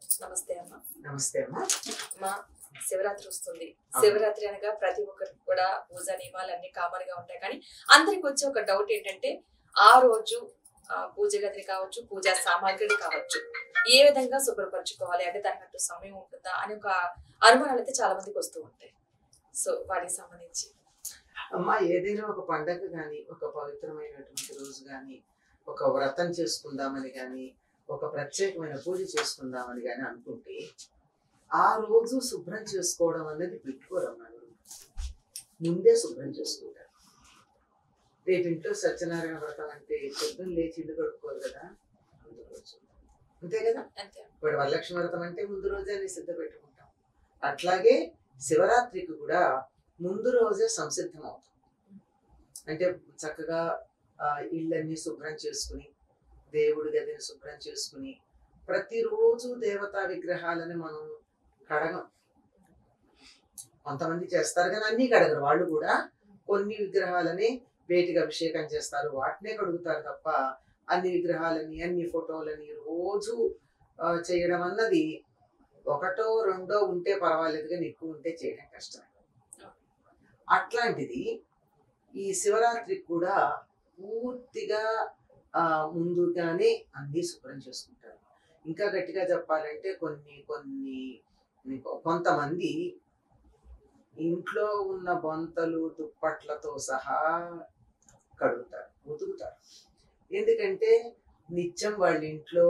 నమస్తే అమ్మ. నమస్తే అమ్మా. మా శివరాత్రి వస్తుంది. శివరాత్రి అనగా ప్రతి ఒక్కరికి కూడా పూజా నియమాలు అన్ని కామన్ గా ఉంటాయి. కానీ అందరికి వచ్చే ఒక డౌట్ ఏంటంటే ఆ రోజు పూజ గదిని కావచ్చు, పూజా సామాగ్రిని కావచ్చు, ఏ విధంగా శుభ్రపరచుకోవాలి, అంటే దానికంటూ సమయం ఉంటుందా అని ఒక అనుమానాలు అయితే చాలా మందికి వస్తూ ఉంటాయి. సో వాటికి సంబంధించి అమ్మా, ఏదైనా ఒక పండగ కానీ, ఒక పవిత్రమైనటువంటి రోజు కానీ, ఒక వ్రతం చేసుకుందామని కానీ, ఒక ప్రత్యేకమైన పూజ చేసుకుందామని కానీ అనుకుంటే ఆ రోజు శుభ్రం చేసుకోవడం అనేది పెట్టుకోరమ్మా. ముందే శుభ్రం చేసుకుంటారు. రేపు ఇంట్లో సత్యనారాయణ వ్రతం అంటే పొద్దున్న లేచి ఇల్లు కడుక్కోరు కదా, ముందు రోజు అంతే కదా. ఇప్పుడు వరలక్ష్మి వ్రతం అంటే ముందు రోజే సిద్ధ పెట్టుకుంటాం. అట్లాగే శివరాత్రికి కూడా ముందు రోజే సంసిద్ధం అవుతాం. అంటే చక్కగా ఇళ్ళన్నీ శుభ్రం చేసుకుని, దేవుడి గదిని శుభ్రం చేసుకుని, ప్రతిరోజు దేవతా విగ్రహాలని మనం కడగం. కొంతమంది చేస్తారు కానీ అన్నీ కడగరు. వాళ్ళు కూడా కొన్ని విగ్రహాలని వేటికి అభిషేకం చేస్తారు, వాటినే కడుగుతారు తప్ప అన్ని విగ్రహాలని, అన్ని ఫోటోలని రోజు చేయడం అన్నది ఒకటో రెండో ఉంటే పర్వాలేదు, కానీ ఎక్కువ ఉంటే చేయడం కష్టం. అట్లాంటిది ఈ శివరాత్రికి కూడా పూర్తిగా ముందుగానే అన్నీ శుభ్రం చేసుకుంటారు. ఇంకా గట్టిగా చెప్పాలంటే కొంతమంది ఇంట్లో ఉన్న బొంతలు దుప్పట్లతో సహా కడుగుతారు, ఉతుకుతారు. ఎందుకంటే నిత్యం వాళ్ళ ఇంట్లో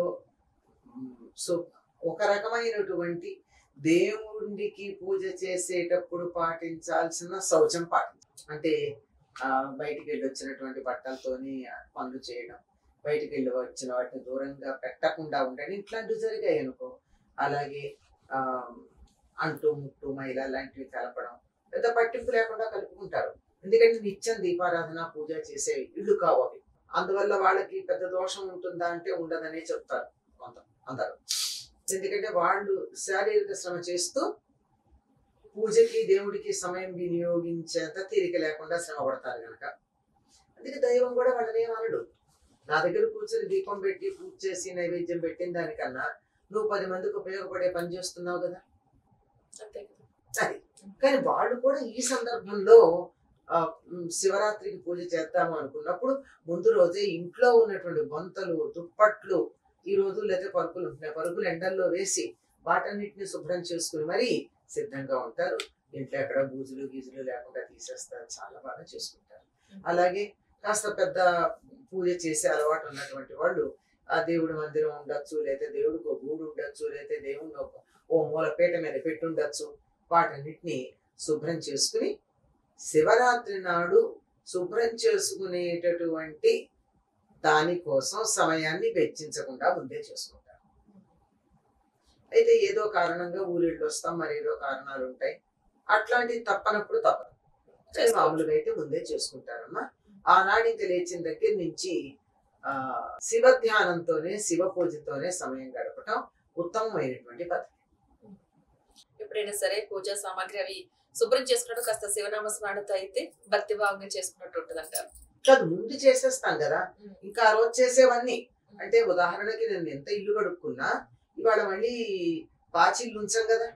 ఒక రకమైనటువంటి దేవుడికి పూజ చేసేటప్పుడు పాటించాల్సిన శౌచం అంటే బయటికి వెళ్ళి వచ్చినటువంటి బట్టలతోని పనులు చేయడం, బయటికి వెళ్ళి వచ్చిన వాటిని దూరంగా పెట్టకుండా ఉండడం, ఇట్లాంటివి జరిగాయి అనుకో. అలాగే అంటూ ముట్టు మైల లాంటివి కలపడం, పెద్ద పట్టింపు లేకుండా కలుపుకుంటారు. ఎందుకంటే నిత్యం దీపారాధన పూజ చేసే ఇళ్ళు కావు అవి. అందువల్ల వాళ్ళకి పెద్ద దోషం ఉంటుందా అంటే ఉండదనే చెప్తారు అందరూ. ఎందుకంటే వాళ్ళు శారీరక శ్రమ చేస్తూ పూజకి దేవుడికి సమయం వినియోగించేంత తీరిక లేకుండా శ్రమ పడతారు కనుక. అందుకే దైవం కూడా వాళ్ళని ఏమనడు. నా దగ్గర కూర్చొని దీపం పెట్టి పూజ చేసి నైవేద్యం పెట్టిన దానికన్నా నువ్వు 10 మందికి ఉపయోగపడే పని చేస్తున్నావు కదా, అది. కానీ వాళ్ళు కూడా ఈ సందర్భంలో శివరాత్రికి పూజ చేద్దాము అనుకున్నప్పుడు ముందు రోజే ఇంట్లో ఉన్నటువంటి బొంతలు దుప్పట్లు, ఈ రోజుల్లో అయితే పరుపులు ఉంటున్నాయి, పరుపులు ఎండల్లో వేసి వాటన్నిటిని శుభ్రం చేసుకుని మరీ సిద్ధంగా ఉంటారు. ఇంట్లో ఎక్కడ బూజులు గీజులు లేకుండా తీసేస్తారు, చాలా బాగా చేసుకుంటారు. అలాగే కాస్త పెద్ద పూజ చేసే అలవాటు ఉన్నటువంటి వాళ్ళు ఆ దేవుడి మందిరం ఉండొచ్చు, లేకపోతే దేవుడికి ఒక గూడు ఉండొచ్చు, లేకపోతే దేవుడిని ఓ మూల పీట మీద పెట్టి ఉండొచ్చు. వాటన్నిటిని శుభ్రం చేసుకుని శివరాత్రి నాడు శుభ్రం చేసుకునేటటువంటి దానికోసం సమయాన్ని వెచ్చించకుండా ముందే చేసుకుంటారు. అయితే ఏదో కారణంగా ఊరిళ్ళు వస్తాం, మరి ఏదో కారణాలు ఉంటాయి, అట్లాంటివి తప్పనప్పుడు తప్పదు. మామూలుగా అయితే ముందే చేసుకుంటారమ్మా. ఆనాడు ఇంకా లేచిన దగ్గర నుంచి శివ ధ్యానంతోనే, శివ పూజతోనే సమయం గడపటం ఉత్తమమైనటువంటి పద్ధతి. ఎప్పుడైనా సరే పూజా సామాగ్రి అవి శుభ్రం చేసుకున్నట్టు కాస్త శివనామ స్మరణతో అయితే భక్తి భావంగా చేసుకున్నట్టు ఉంటుంది అంటారు. కాదు, ముందు చేసేస్తాం కదా, ఇంకా ఆ రోజు చేసేవన్నీ. అంటే ఉదాహరణకి నేను ఎంత ఇల్లు కడుక్కున్నా ఇవాళ మళ్ళీ పాచిళ్ళు ఉంచాం కదా,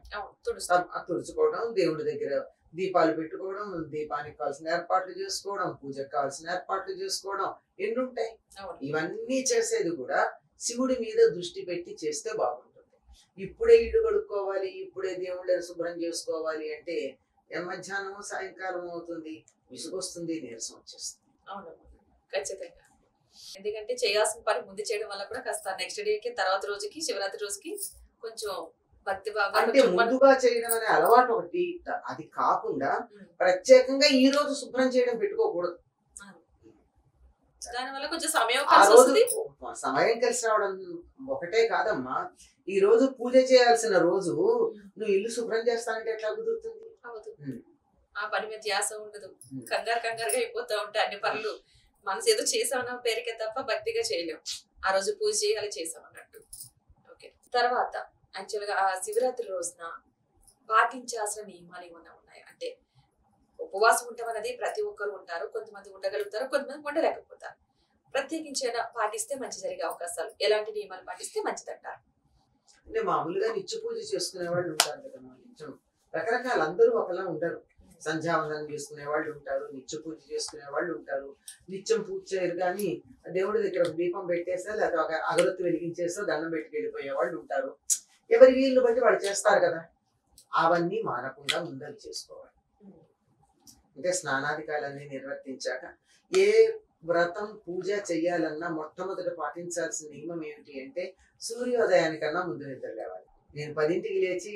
తుడుచుకోవడం, దేవుడి దగ్గర దీపాలు పెట్టుకోవడం, దీపానికి కావాల్సిన ఏర్పాట్లు చేసుకోవడం, పూజకు కావాల్సిన ఏర్పాట్లు చేసుకోవడం, ఎన్ని ఉంటాయి. ఇవన్నీ చేసేది కూడా శివుడి మీద దృష్టి పెట్టి చేస్తే బాగుంటుంది. ఇప్పుడే ఇల్లు కడుక్కోవాలి, ఇప్పుడే దేవుళ్ళని శుభ్రం చేసుకోవాలి అంటే మధ్యాహ్నం సాయంకాలం అవుతుంది, విసుగొస్తుంది, నీరసం వచ్చేస్తుంది. అవును, ఖచ్చితంగా. ఎందుకంటే చేయాల్సిన పని ముందు చేయడం వల్ల కూడా కాస్త నెక్స్ట్ డేకి, తర్వాత రోజుకి, శివరాత్రి రోజుకి కొంచెం భక్తి భావం అంటే ముందుగా చేయడం అనే అలవాటు ఒకటి. అది కాకుండా ప్రత్యేకంగా ఈ రోజు శుభ్రం చేయడం పెట్టుకోకూడదు. దానివల్ల కొంచెం సమయం కలిసి రావడం ఒకటే కాదమ్మా. ఈ రోజు పూజ చేయాల్సిన రోజు నువ్వు ఇల్లు శుభ్రం చేస్తానంటే ఎట్లా కుదురుతుంది? ఆ పని మీద ధ్యాస ఉండదు, కంగారుగా అయిపోతా ఉంటాయి అన్ని పనులు. మనసు ఏదో చేసామన్న పేరుకే తప్ప భక్తిగా చేయలేం. ఆ రోజు పూజ చేయాలి, చేసామన్నట్టు. ఓకే. తర్వాత యాక్చువల్ గా ఆ శివరాత్రి రోజున పాటించాల్సిన నియమాలు ఏమన్నా ఉన్నాయి? అంటే ఉపవాసం ఉంటాం అనేది ప్రతి ఒక్కరు ఉంటారు, కొంతమంది ఉండగలుగుతారు, కొంతమంది ఉండలేకపోతారు. ప్రత్యేకించి పాటిస్తే మంచి జరిగే అవకాశాలు, ఎలాంటి నియమాలు పాటిస్తే మంచిదంటారు? అంటే మామూలుగా నిత్య పూజ చేసుకునే వాళ్ళు ఉంటారు కదా, నిత్యం రకరకాల, అందరూ ఒకలా ఉండరు. సంధ్యావందనం చేసుకునే వాళ్ళు ఉంటారు, నిత్య పూజ చేసుకునే వాళ్ళు ఉంటారు. నిత్యం పూజ చేయరు కానీ దేవుడి దగ్గర దీపం పెట్టేసా లేదా ఒక అగరొత్తి వెలిగించేసో దండం పెట్టి వెళ్ళిపోయే వాళ్ళు ఉంటారు. ఎవరి వీళ్ళు బట్టి వాళ్ళు చేస్తారు కదా. అవన్నీ మానకుండా ముందలు చేసుకోవాలి. అంటే స్నానాధికాలన్నీ నిర్వర్తించాక ఏ వ్రతం పూజ చెయ్యాలన్నా మొట్టమొదట పాటించాల్సిన నియమం ఏమిటి అంటే సూర్యోదయానికన్నా ముందు నిద్ర లేవాలి. నేను 10ంటికి లేచి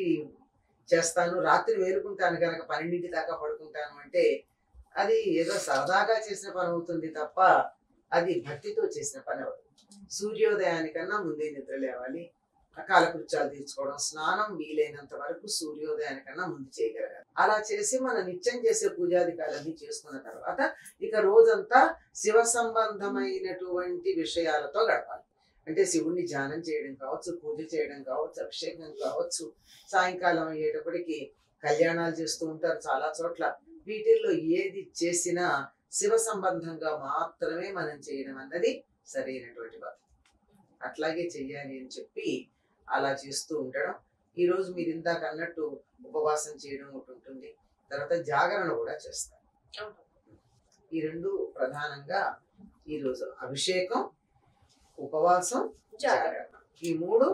చేస్తాను, రాత్రి వేలుకుంటాను కనుక 12 దాకా పడుకుంటాను అంటే అది ఏదో సరదాగా చేసిన పని అవుతుంది తప్ప అది భక్తితో చేసిన పని అవుతుంది. సూర్యోదయానికన్నా ముందే నిద్ర లేవాలి, కాలకృత్యాలు తీర్చుకోవడం, స్నానం వీలైనంత వరకు సూర్యోదయానికన్నా ముందు చేయగలగాలి. అలా చేసి మనం నిత్యం చేసే పూజాధికాలన్నీ చేసుకున్న తర్వాత ఇక రోజంతా శివ సంబంధమైనటువంటి విషయాలతో గడపాలి. అంటే శివుణ్ణి ధ్యానం చేయడం కావచ్చు, పూజ చేయడం కావచ్చు, అభిషేకం కావచ్చు, సాయంకాలం అయ్యేటప్పటికి కళ్యాణాలు చేస్తూ ఉంటారు చాలా చోట్ల. వీటిల్లో ఏది చేసినా శివ సంబంధంగా మాత్రమే మనం చేయడం అన్నది సరైనటువంటి పద్ధతి. అట్లాగే చెయ్యాలి అని చెప్పి అలా చేస్తూ ఉండడం. ఈరోజు మీరు ఇందాక అన్నట్టు ఉపవాసం చేయడం ఒకటి ఉంటుంది, తర్వాత జాగరణ కూడా చేస్తారు. ఈ రెండు ప్రధానంగా ఈరోజు అభిషేకం, ఉపవాసం, జాగరణ, ఈ మూడు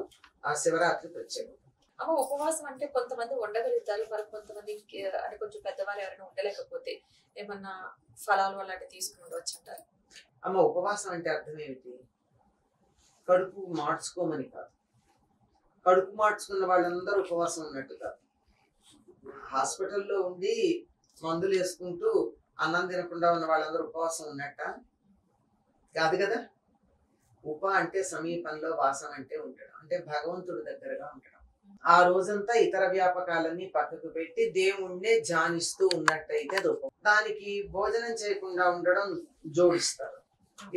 ఆ శివరాత్రి ప్రత్యేకం. అమ్మ ఉపవాసం అంటే కొంతమంది ఉండగలుగుతారు, మరి కొంతమంది అంటే కొంచెం పెద్దవాళ్ళు ఎవరైనా ఉండలేకపోతే ఏమన్నా ఫలాలు అలాంటివి తీసుకుని ఉండవచ్చు అంటారు? అమ్మ ఉపవాసం అంటే అర్థం ఏమిటి? కడుపు మార్చుకోమని కాదు. కడుపు మార్చుకున్న వాళ్ళందరూ ఉపవాసం ఉన్నట్టు కాదు. హాస్పిటల్లో ఉండి మందులు వేసుకుంటూ అన్నం తినకుండా ఉన్న వాళ్ళందరూ ఉపవాసం ఉన్నట్ట కాదు కదా. ఉప అంటే సమీపంలో, వాసం అంటే ఉండడం, అంటే భగవంతుడి దగ్గరగా ఉండడం. ఆ రోజంతా ఇతర వ్యాపకాలన్నీ పక్కకు పెట్టి దేవుణ్ణే ధ్యానిస్తూ ఉన్నట్టయితే అది ఉపం. దానికి భోజనం చేయకుండా ఉండడం జోడిస్తారు.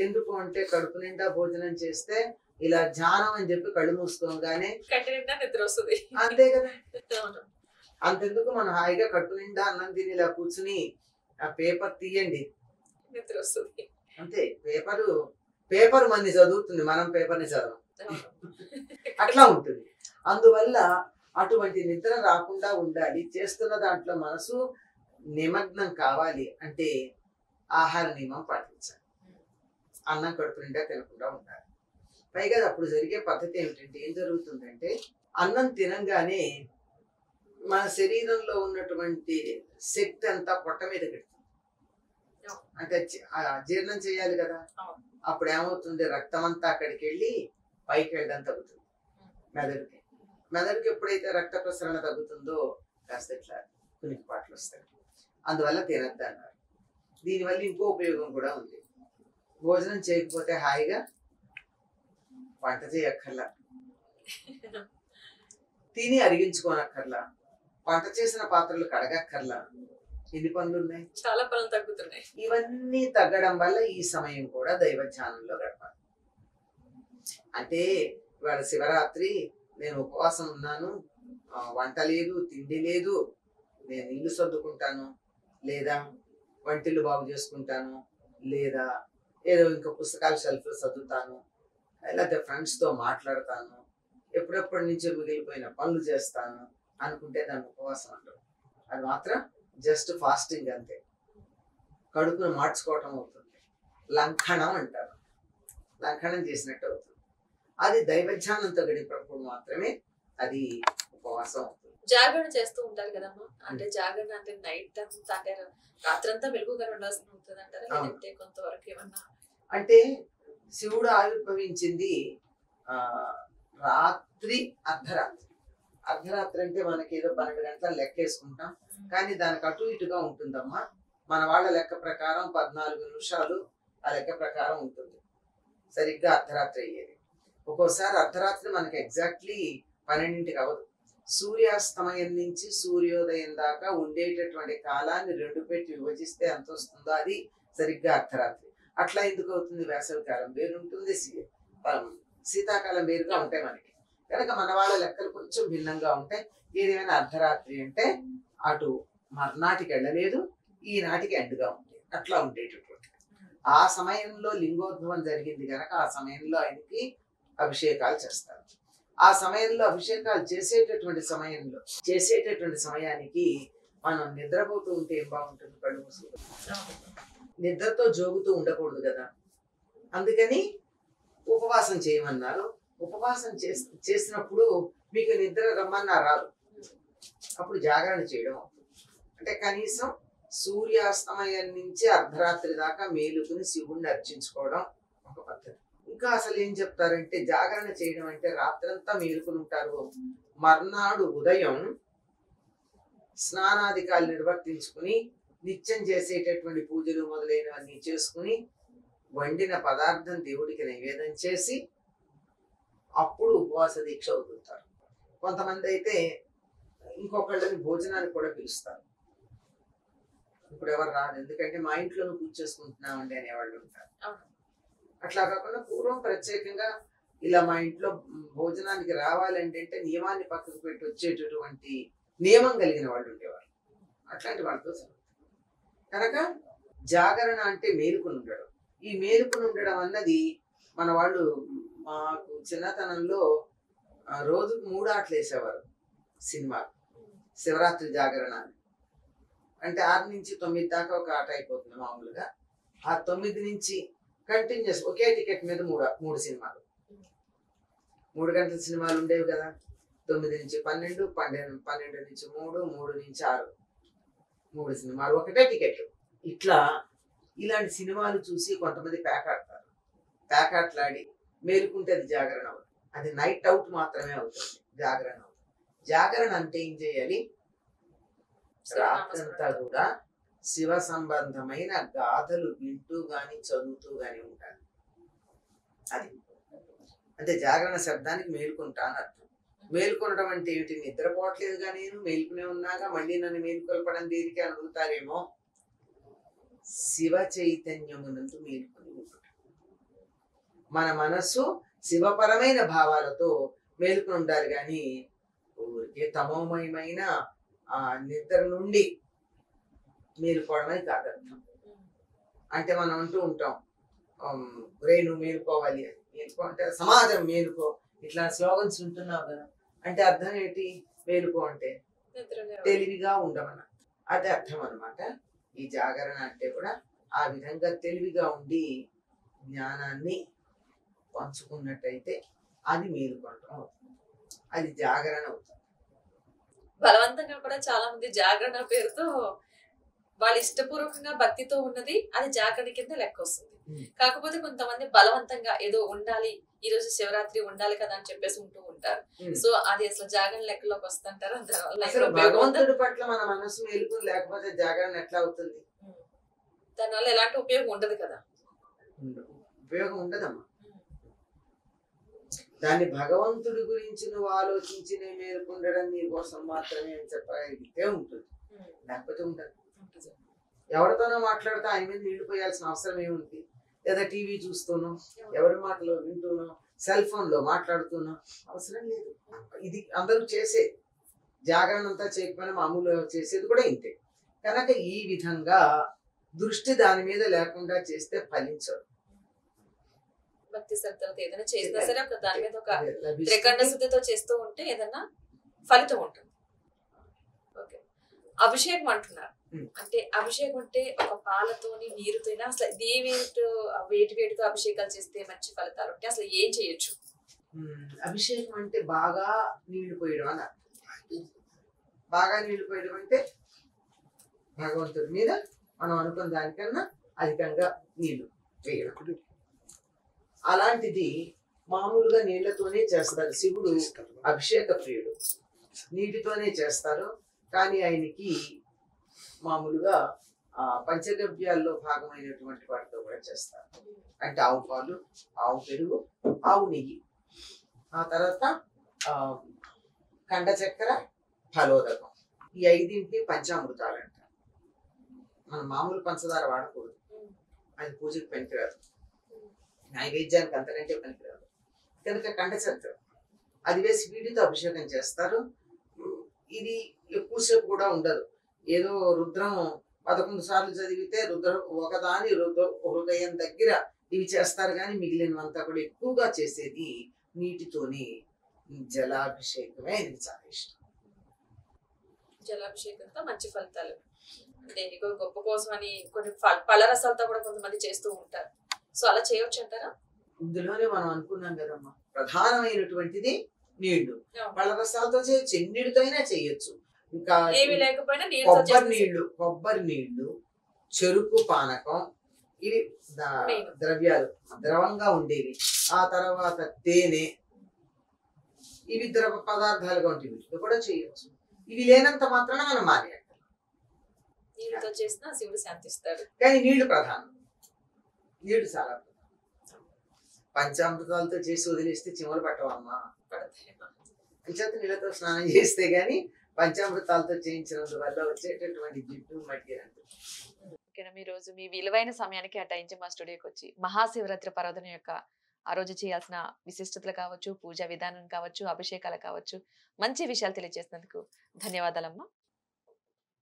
ఎందుకు అంటే కడుపు నిండా భోజనం చేస్తే ఇలా ధ్యానం అని చెప్పి కళ్ళు మూసుకోగానే నిద్ర వస్తుంది, అంతే కదా. అంతెందుకు మనం హాయిగా కడుపు నిండా అన్నం తిని ఇలా కూర్చుని ఆ పేపర్ తీయండి, నిద్ర వస్తుంది. అంతే. పేపర్ మంది చదువుతుంది, మనం పేపర్ని చదవం. అట్లా ఉంటుంది. అందువల్ల అటువంటి నిద్ర రాకుండా ఉండాలి. చేస్తున్న దాంట్లో మనసు నిమగ్నం కావాలి అంటే ఆహార నియమం పాటించాలి. అన్నం కడుపు నిండా తినకుండా ఉండాలి. పైగా అప్పుడు జరిగే పద్ధతి ఏమిటంటే, ఏం జరుగుతుందంటే అన్నం తినంగానే మన శరీరంలో ఉన్నటువంటి శక్తి అంతా పొట్ట మీద పెడుతుంది. అంటే జీర్ణం చేయాలి కదా. అప్పుడు ఏమవుతుంది, రక్తం అంతా అక్కడికి వెళ్ళి పైకి వెళ్ళడం తగ్గుతుంది మెదడుకి. మెదడుకి ఎప్పుడైతే రక్త ప్రసరణ తగ్గుతుందో కాస్త ఇట్లా కునికిపాట్లు వస్తాయి. అందువల్ల తినద్దు అన్నారు. దీనివల్ల ఇంకో ఉపయోగం కూడా ఉంది. భోజనం చేయకపోతే హాయిగా వంట చేయక్కర్లా, తిని అరిగించుకోనక్కర్లా, వంట చేసిన పాత్రలు కడగక్కర్లా. ఎన్ని పనులు ఉన్నాయి, చాలా పనులు తగ్గుతున్నాయి. ఇవన్నీ తగ్గడం వల్ల ఈ సమయం కూడా దైవ ధ్యానంలో గడపాలి. అంటే ఇవాళ శివరాత్రి, నేను ఉపవాసం ఉన్నాను, వంట లేదు, తిండి లేదు, నేను ఇల్లు సర్దుకుంటాను, లేదా వంటిల్లు బాగు చేసుకుంటాను, లేదా ఏదో ఇంకా పుస్తకాలు షెల్ఫ్లో చదువుతాను, లేకపోతే ఫ్రెండ్స్తో మాట్లాడతాను, ఎప్పుడెప్పటి నుంచో మిగిలిపోయిన పనులు చేస్తాను అనుకుంటే దాన్ని ఉపవాసం అంటారు. అది మాత్రం జస్ట్ ఫాస్టింగ్ అంతే. కడుపును మార్చుకోవటం అవుతుంది, లంఘనం అంటారు. లంఘనం చేసినట్టు అవుతుంది. అది దైవధ్యానంతో గడిపినప్పుడు మాత్రమే అది ఉపవాసం అవుతుంది. జాగరణ చేస్తూ ఉంటారు కదమ్మా. అంటే జాగరణ అంటే నైట్ అంతా, అంటే రాత్రంతా వెలుగుగా ఉండాల్సి ఉంటుంది అంటారా, లేదంటే కొంతవరకు ఏమన్నా? అంటే శివుడు ఆవిర్భవించింది రాత్రి అర్ధరాత్రి. అర్ధరాత్రి అంటే మనకి ఏదో 12 గంటల లెక్క వేసుకుంటాం, కానీ దానికి అటు ఇటుగా ఉంటుందమ్మా. మన వాళ్ళ లెక్క ప్రకారం 14 నిమిషాలు ఆ లెక్క ప్రకారం ఉంటుంది సరిగ్గా అర్ధరాత్రి అయ్యేది. ఒక్కోసారి అర్ధరాత్రి మనకి ఎగ్జాక్ట్లీ 12ంటికి అవ్వదు. సూర్యాస్తమయం నుంచి సూర్యోదయం దాకా ఉండేటటువంటి కాలాన్ని 2 పెట్టి విభజిస్తే ఎంత వస్తుందో అది సరిగ్గా అర్ధరాత్రి. అట్లా ఎందుకు అవుతుంది? వేసవి కాలం వేరుంటుంది, శీతాకాలం వేరుగా ఉంటాయి మనకి. కనుక మన వాళ్ళ లెక్కలు కొంచెం భిన్నంగా ఉంటాయి. ఏదేమైనా అర్ధరాత్రి అంటే అటు మర్నాటికి వెళ్ళలేదు, ఈనాటికి ఎండుగా ఉంది, అట్లా ఉండేటటువంటి. ఆ సమయంలో లింగోద్భవం జరిగింది కనుక ఆ సమయంలో ఆయనకి అభిషేకాలు చేస్తారు. ఆ సమయంలో అభిషేకాలు చేసేటటువంటి సమయానికి మనం నిద్రపోతూ ఉంటే ఏం బాగుంటుంది? కళ్ళు మూసుకుంటూ నిద్రతో జోగుతూ ఉండకూడదు కదా. అందుకని ఉపవాసం చేయమన్నారు. ఉపవాసం చేసినప్పుడు మీకు నిద్ర రమ్మన్నా రాదు, అప్పుడు జాగరణ చేయడం అవుతుంది. అంటే కనీసం సూర్యాస్తమయం నుంచి అర్ధరాత్రి దాకా మేలుకుని శివుణ్ణి అర్చించుకోవడం ఒక పద్ధతి. ఇంకా అసలు ఏం చెప్తారంటే జాగరణ చేయడం అంటే రాత్రంతా మేలుకుని ఉంటారు, మర్నాడు ఉదయం స్నానాధికాలు నిర్వర్తించుకుని నిత్యం చేసేటటువంటి పూజలు మొదలైనవన్నీ చేసుకుని వండిన పదార్థం దేవుడికి నైవేద్యం చేసి అప్పుడు ఉపవాస దీక్ష వదులుతారు. కొంతమంది అయితే ఇంకొకళ్ళని భోజనానికి కూడా పిలుస్తారు. ఇప్పుడు ఎవరు రాదు, ఎందుకంటే మా ఇంట్లోనూ పూజ చేసుకుంటున్నామండి అనేవాళ్ళు ఉంటారు. అట్లా కాకుండా పూర్వం ప్రత్యేకంగా ఇలా మా ఇంట్లో భోజనానికి రావాలంటే నియమాన్ని పక్కకు పెట్టి వచ్చేటటువంటి నియమం కలిగిన వాళ్ళు ఉండేవారు. అట్లాంటి వాళ్ళతో కనుక జాగరణ అంటే మేలుకుని ఉండడం. ఈ మేలుకుని ఉండడం అన్నది మన వాళ్ళు మాకు చిన్నతనంలో రోజుకు 3 ఆటలు వేసేవారు సినిమా. శివరాత్రి జాగరణ అంటే 6 నుంచి 9 దాకా ఒక ఆట అయిపోతుంది మామూలుగా. ఆ 9 నుంచి కంటిన్యూస్ ఒకే టికెట్ మీద 3 సినిమాలు, 3 గంటల సినిమాలు ఉండేవి కదా. 9 నుంచి 12, 12 నుంచి 3, 3 నుంచి 6, 3 సినిమాలు ఒకటే టికెట్. ఇలాంటి సినిమాలు చూసి కొంతమంది ప్యాకాడతారు. ప్యాకాట్లాడి మేలుకుంటే అది జాగరణ అవుతుంది. అది నైట్ అవుట్ మాత్రమే అవుతుంది, జాగరణ అవుతుంది. జాగరణ అంటే ఏం చేయాలి? రాత్రంతా కూడా శివ సంబంధమైన గాథలు వింటూ గాని చదువుతూ గాని ఉంటారు. అది అంటే జాగరణ శబ్దానికి మేలుకుంటా అని అర్థం. మేలుకొనడం అంటే ఏమిటి? నిద్రపోవట్లేదుగా, నేను మేలుకునే ఉన్నాగా, మళ్ళీ నన్ను మేలుకొల్పడం దేనికి అని అడుగుతారేమో. శివ చైతన్యమునందు మేలుకొని ఉంటుంది. మన మనస్సు శివపరమైన భావాలతో మేలుకొని ఉండాలి, కానీ ఊరికే తమోమయమైన ఆ నిద్ర నుండి మేలుకోవడమే కాదర్థం. అంటే మనం అంటూ ఉంటాం, నువ్వు మేలుకోవాలి అని. మేలుకో అంటే సమాజం మేలుకో, ఇట్లా స్లోగన్స్ ఉంటున్నావు కదా. అంటే అర్థం ఏంటి? మేలుకో అంటే తెలివిగా ఉండమన, అది అర్థం అనమాట. ఈ జాగరణ అంటే కూడా ఆ విధంగా తెలివిగా ఉండి జ్ఞానాన్ని పంచుకున్నట్టయితే అది మేలుకోవడం అవుతుంది, అది జాగరణ అవుతుంది. బలవంతంగా కూడా చాలా మంది జాగరణ పేరుతో వాళ్ళ ఇష్టపూర్వకంగా భక్తితో ఉన్నది అది జాగరణ కింద లెక్క వస్తుంది. కాకపోతే కొంతమంది బలవంతంగా ఏదో ఉండాలి, ఈ రోజు శివరాత్రి ఉండాలి కదా అని చెప్పేసి ఉంటూ ఉంటారు. సో అది అసలు జాగరణ లెక్కలోకి వస్తుంటారు. భగవంతుడి పట్ల మన మనసు మేలుకుని లేకపోతే జాగరణ ఎట్లా అవుతుంది? దానివల్ల ఎలాంటి ఉపయోగం ఉండదు కదా. ఉపయోగం ఉండదమ్మా. దాన్ని భగవంతుడి గురించి నువ్వు ఆలోచించి మేలుకుండడం నీ కోసం మాత్రమే అని చెప్పగలిగితే ఉంటుంది, లేకపోతే ఉండదు. ఎవరితోనో మాట్లాడితే ఆయన మీద నీళ్లు పోయాల్సిన అవసరం ఏముంది? లేదా టీవీ చూస్తూనో, ఎవరి మాటలో వింటూనో, సెల్ ఫోన్ లో మాట్లాడుతూనో అవసరం లేదు. ఇది అందరూ చేసేది. జాగరణ అంతా చేయకపోయినా మామూలు చేసేది కూడా ఇంతే. కనుక ఈ విధంగా దృష్టి దాని మీద లేకుండా చేస్తే ఫలించదు. భక్తి శ్రద్ధలతో ఏదైనా చేసినా సరే దాని మీద ఒక త్రికరణ శుద్ధితో చేస్తూ ఉంటే ఏదన్నా ఫలితం ఉంటుంది. ఓకే, అభిషేకం అంటున్నారు. అంటే అభిషేకం అంటే ఒక పాలతోని నీరుతో అసలు వేటితో అభిషేకాలు చేస్తే మంచి ఫలితాలు ఉంటాయి, అసలు ఏం చేయొచ్చు? అభిషేకం అంటే బాగా నీళ్లు పోయడం అని అర్థం. బాగా నీళ్లు పోయడం అంటే భగవంతుడి మీద మనం అనుకున్న దానికన్నా అధికంగా నీళ్లు వేయడం. అలాంటిది మామూలుగా నీళ్లతోనే చేస్తారు. శివుడు అభిషేక ప్రియుడు, నీటితోనే చేస్తారు. కానీ ఆయనకి మామూలుగా పంచగవ్యాల్లో భాగమైనటువంటి వాటితో కూడా చేస్తారు. అంటే ఆవు పాలు, ఆవు పెరుగు, ఆవు నెయ్యి, ఆ తర్వాత కండ చక్కెర, ఫలోదకం, ఈ 5 పంచామృతాలు అంటారు. మనం మామూలు పంచదార వాడకూడదు, అది పూజకి పనికిరాదు, నైవేద్యానికి అంతకంటే పనికిరాదు. కనుక కండ చక్కెర అది వేసి వీటితో అభిషేకం చేస్తారు. ఇది ఎక్కువసేపు కూడా ఉండదు. ఏదో రుద్రం 11 సార్లు చదివితే ఒకదాని హృదయం దగ్గర ఇవి చేస్తారు, కానీ మిగిలినవంతా కూడా ఎక్కువగా చేసేది నీటితోని ఈ జలాభిషేకమే ఆయనకి చాలా ఇష్టం. జలాభిషేకంతో మంచి ఫలితాలు. అంటే ఇంకో గొప్ప కోసం అని కొన్ని పళ్ళ రసాలతో కూడా కొంతమంది చేస్తూ ఉంటారు. సో అలా చేయొచ్చు అంటారా? ఇందులోనే మనం అనుకున్నాం కదమ్మా, ప్రధానమైనటువంటిది నీళ్లు. అవును. పళ్ళ రసాలతో చేయొచ్చు, ఎన్నిటితో అయినా చేయొచ్చు. ఇంకా ఏమి లేకపోయినా నీళ్ళతో కొబ్బరి నీళ్లు, చెరుకు పానకం, ఇవి Main. ద్రవ్యాలు ద్రవంగా ఉండేవి. ఆ తర్వాత తేనె, ఇవి ద్రవ పదార్థాలుగా ఉంటాయి, వీటితో కూడా చేయొచ్చు. ఇవి లేనంత మాత్రాన మనం మానేయాలి. నీళ్ళతో చేసినా శివుడు శాంతిస్తాడు. కానీ నీళ్లు ప్రధానం, నీళ్లు చాలా ప్రధానం. పంచామృతాలతో చేసి వదిలేస్తే చిమలు పట్టవమ్మా. పడతాయి. అంచేత నీళ్ళతో స్నానం చేస్తే గానీ పంచామృతాలతో చేయించినందువల్ల వచ్చేటటువంటి జిడ్డు మట్టి అంటే. ఓకేనా, మీ రోజు మీ విలువైన సమయానికి కేటాయించి మా స్టూడియోకి వచ్చి మహాశివరాత్రి పర్వదినం యొక్క ఆ రోజు చేయాల్సిన విశిష్టతలు కావచ్చు, పూజా విధానం కావచ్చు, అభిషేకాలు కావచ్చు, మంచి విషయాలు తెలియజేసినందుకు ధన్యవాదాలమ్మా.